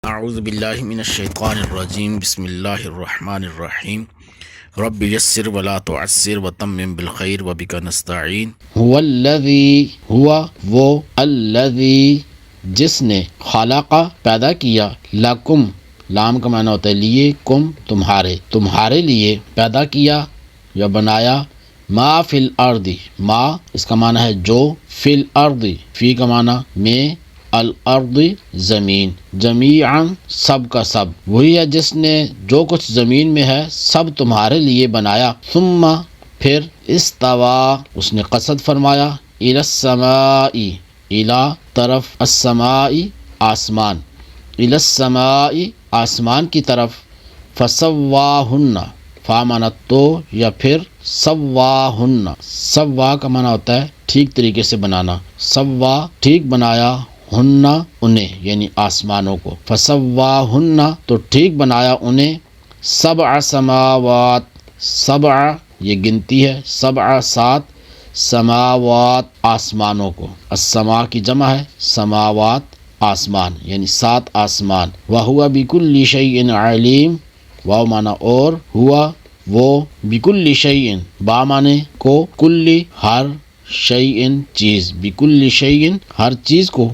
اعوذ باللہ من الشیطان الرجیم بسم اللہ الرحمن الرحیم رب یسر ولا تعسر وتمم بالخیر وبک نستعین هو الذی ہوا وہ الذی جس نے خلق پیدا کیا لکم لام کا معنی ہوتا ہے لیے کم تمہارے لیے پیدا کیا یا بنایا ما فی الارض ما اس کا معنی ہے جو فی الارض فی کا معنی میں الارض زمین جمیعا سب کا سب وہی ہے جس نے جو کچھ زمین میں ہے سب تمہارے لیے بنایا ثم پھر استوا اس نے قصد فرمایا الی السماء الی طرف السماء آسمان الی السماء آسمان کی طرف فسواہن فا معنی تو یا پھر سواہن سوا کا معنی ہوتا ہے ٹھیک طریقے سے بنانا سوا ٹھیک بنایا ہن انہیں یعنی آسمانوں کو فسواہن تو ٹھیک بنایا انہیں سبع سماوات سبع یہ گنتی ہے سبع سات سماوات آسمانوں کو السما کی جمع ہے سماوات آسمان یعنی سات آسمان وَهُوَ بِكُلِّ شَيْءٍ عَلِيمٌ واو معنی اور ہوا وہ بِكُلِّ شَيْءٍ با معنی کو کلی ہر شیئن چیز بِكُلِّ شَيْءٍ ہر چیز کو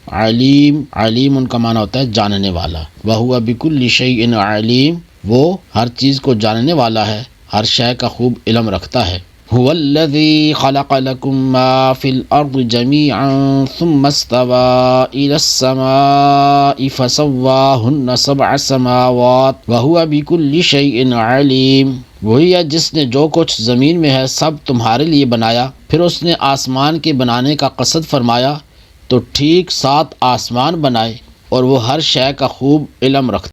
علیم علیم ان کا معنی ہوتا ہے جاننے والا وَهُوَ بِكُلِّ شَيْءٍ عَلِيمٌ وہ ہر چیز کو جاننے والا ہے ہر شے کا خوب علم رکھتا ہے هو الذي خلق لكم ما في الأرض جميعا ثم استوى إلى السماء فسواهن سبع سماوات وهو بكل شيء عليم وہی ہے جس نے جو کچھ زمین میں ہے سب تمہارے لیے بنایا پھر اس نے آسمان کے بنانے کا قصد فرمایا تو ٹھیک سات آسمان بنائے اور وہ ہر شے کا خوب علم رکھتا